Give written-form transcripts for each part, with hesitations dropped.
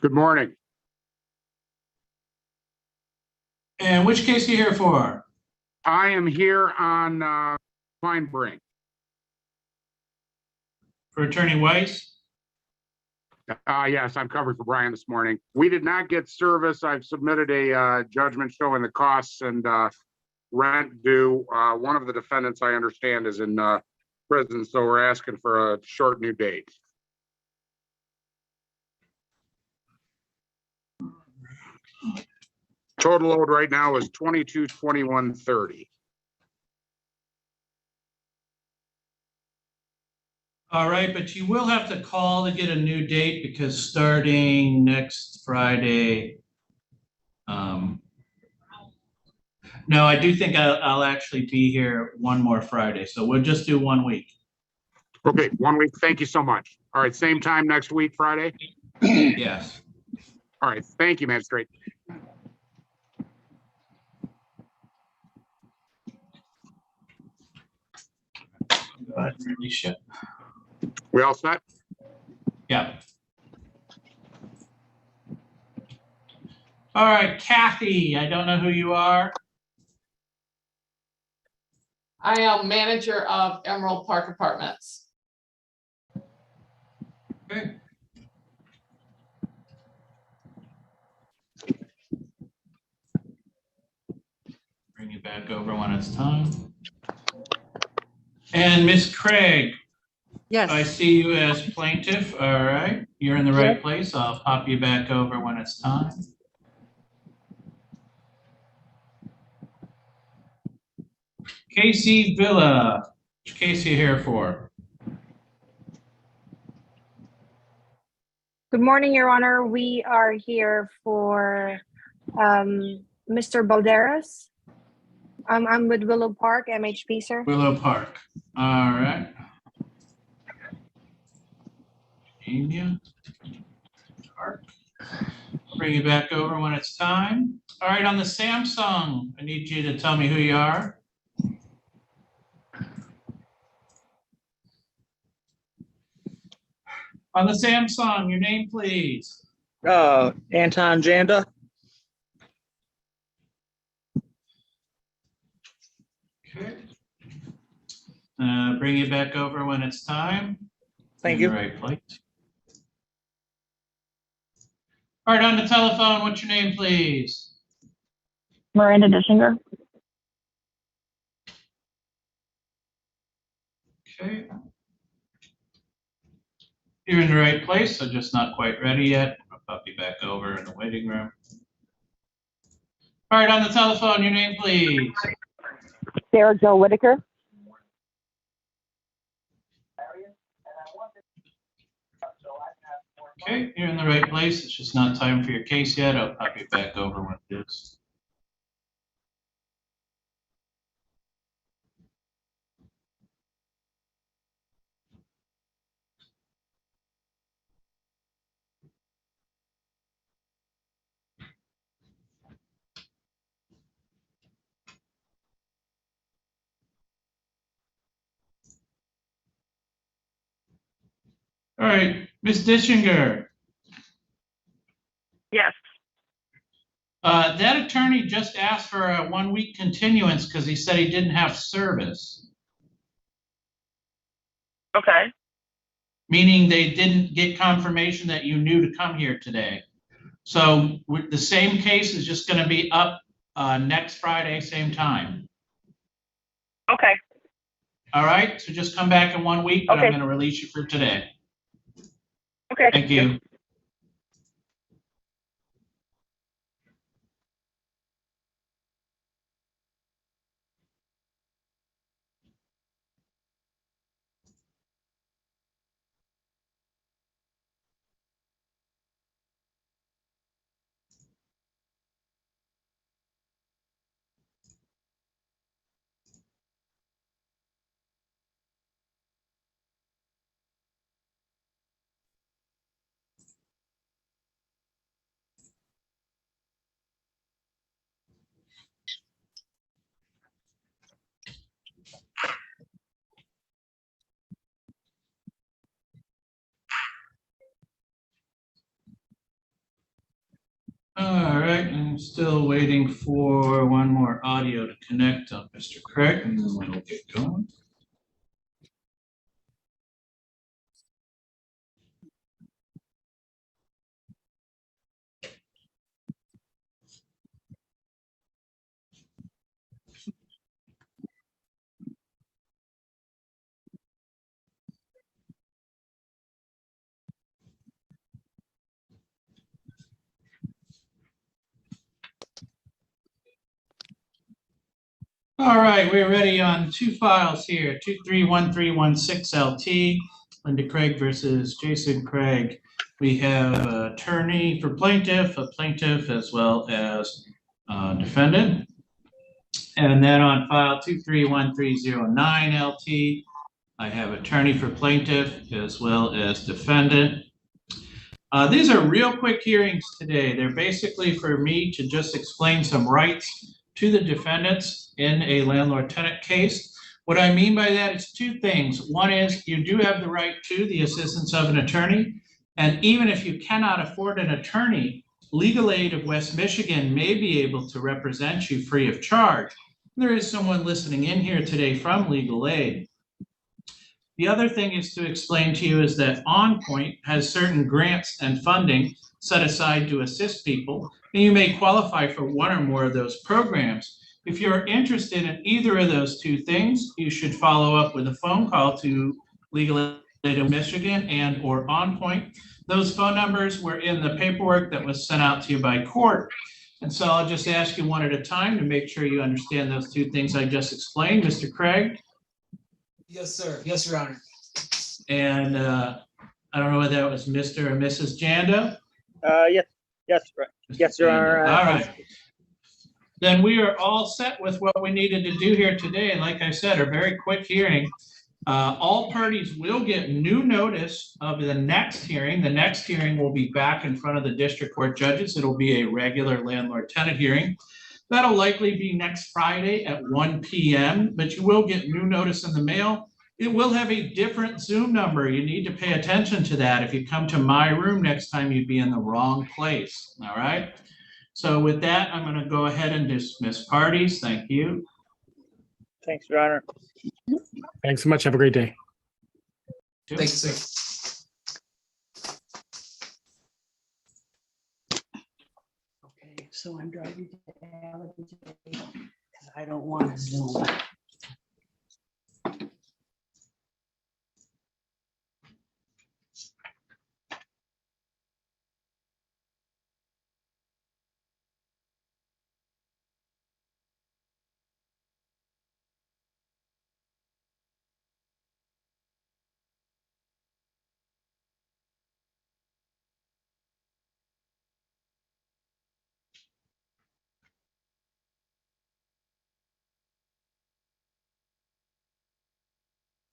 Good morning. And which case are you here for? I am here on Pine Brink. For Attorney Weiss? Yes, I'm covered for Brian this morning. We did not get service. I've submitted a judgment showing the costs and rent due. One of the defendants, I understand, is in prison, so we're asking for a short new date. Total load right now is 2221.30. All right, but you will have to call to get a new date because starting next Friday. No, I do think I'll actually be here one more Friday, so we'll just do 1 week. Okay, 1 week. Thank you so much. All right, same time next week, Friday? Yes. All right, thank you, Magistrate. Go ahead and release it. We all set? Yeah. All right, Kathy, I don't know who you are. I am manager of Emerald Park Apartments. Okay. Bring you back over when it's time. And Miss Craig. Yes. I see you as plaintiff. All right, you're in the right place. I'll pop you back over when it's time. Casey Villa, which case are you here for? Good morning, Your Honor. We are here for Mr. Balderas. I'm with Willow Park, MHP, sir. Willow Park. All right. Amy Park. Bring you back over when it's time. All right, on the Samsung, I need you to tell me who you are. On the Samsung, your name, please. Anton Janda. Okay. Bring you back over when it's time. Thank In you. the right place. All right, on the telephone, what's your name, please? Miranda Dishinger. Okay. You're in the right place, so just not quite ready yet. I'll pop you back over in the waiting room. All right, on the telephone, your name, please. Sarah Jo Whitaker. Okay, you're in the right place. It's just not time for your case yet. I'll pop you back over when it is. All right, Ms. Dishinger. Yes. That attorney just asked for a 1 week continuance because he said he didn't have service. Okay. Meaning they didn't get confirmation that you knew to come here today. So the same case is just going to be up next Friday, same time. Okay. All right, so just come back in 1 week, but Okay. I'm going to release you for today. Okay. Thank you. right, I'm still waiting for one more audio to connect up, Mr. Craig, and then we'll get going. All right, we're ready on two files here, 231316 LT, Linda Craig versus Jason Craig. We have attorney for plaintiff, a plaintiff as well as defendant. And then on file 231309 LT, I have attorney for plaintiff as well as defendant. These are real quick hearings today. They're basically for me to just explain some rights to the defendants in a landlord-tenant case. What I mean by that is two things. One is you do have the right to the assistance of an attorney. And even if you cannot afford an attorney, Legal Aid of West Michigan may be able to represent you free of charge. There is someone listening in here today from Legal Aid. The other thing is to explain to you is that OnPoint has certain grants and funding set aside to assist people, and you may qualify for one or more of those programs. If you're interested in either of those two things, you should follow up with a phone call to Legal Aid of Michigan and or OnPoint. Those phone numbers were in the paperwork that was sent out to you by court. And so I'll just ask you one at a time to make sure you understand those two things I just explained. Mr. Craig? Yes, sir. Yes, Your Honor. And I don't know whether that was Mr. or Mrs. Janda. Yes, Your Honor. All right. Then we are all set with what we needed to do here today. And like I said, a very quick hearing. All parties will get new notice of the next hearing. The next hearing will be back in front of the district court judges. It'll be a regular landlord-tenant hearing. That'll likely be next Friday at 1 p.m., but you will get new notice in the mail. It will have a different Zoom number. You need to pay attention to that. If you come to my room next time, you'd be in the wrong place, all right? So with that, I'm gonna go ahead and dismiss parties. Thank you. Thanks, Your Honor. Thanks so much. Have a great day. Thank you, sir. Okay, so I'm driving to Allegan today because I don't want to Zoom.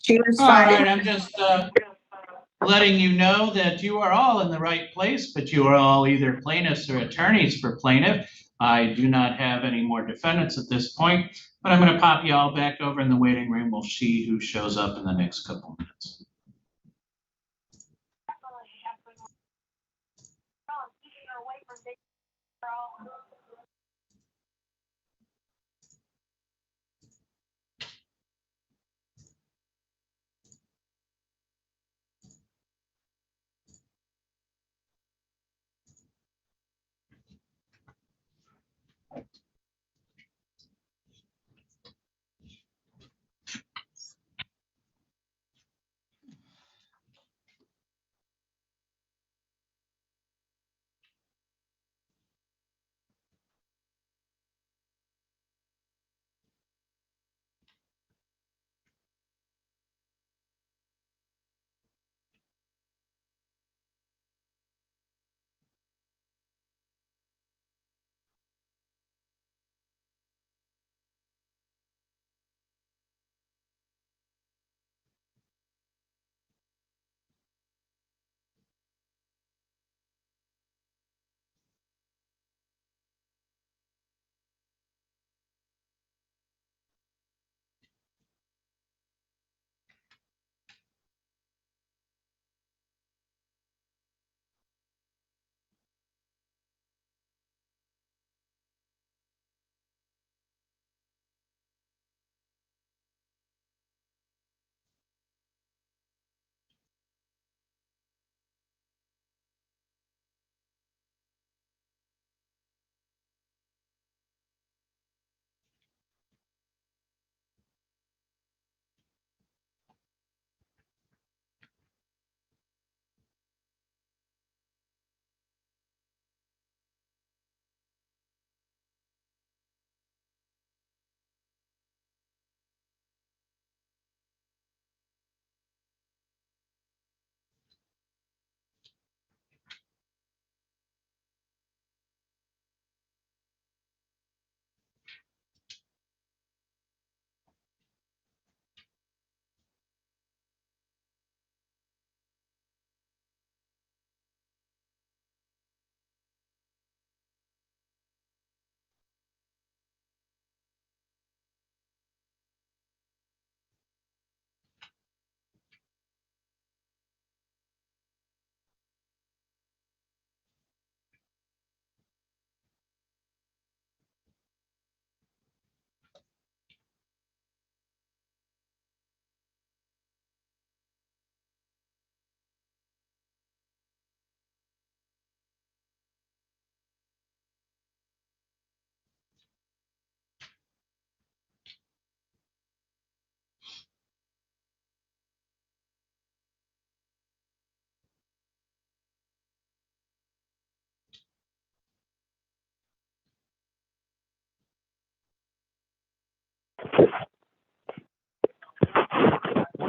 She was All right, fine. I'm just letting you know that you are all in the right place, but you are all either plaintiffs or attorneys for plaintiff. I do not have any more defendants at this point, but I'm going to pop you all back over in the waiting room. We'll see who shows up in the next couple minutes.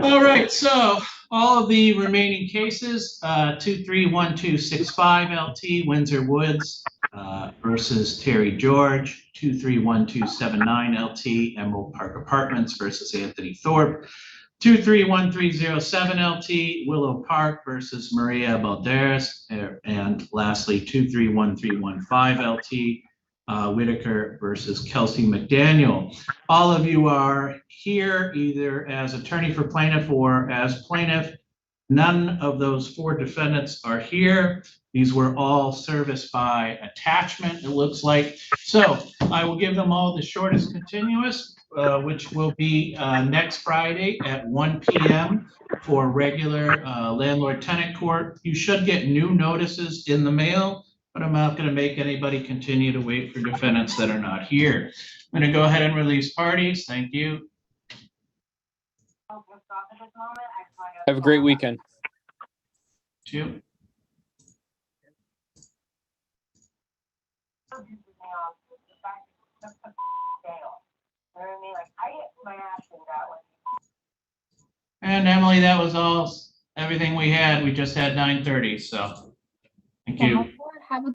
All right, so all of the remaining cases, 231265 LT Windsor Woods versus Terry George, 231279 LT Emerald Park Apartments versus Anthony Thorpe, 231307 LT Willow Park versus Maria Balderas, and lastly 231315 LT Whitaker versus Kelsey McDaniel. All of you are here either as attorney for plaintiff or as plaintiff. None of those 4 defendants are here. These were all serviced by attachment, it looks like. So I will give them all the shortest continuous, which will be next Friday at 1 p.m. for regular landlord-tenant court. You should get new notices in the mail, but I'm not going to make anybody continue to wait for defendants that are not here. I'm going to go ahead and release parties. Thank you. Have a great weekend. Two. And Emily, that was everything we had. We just had 9:30, so thank you.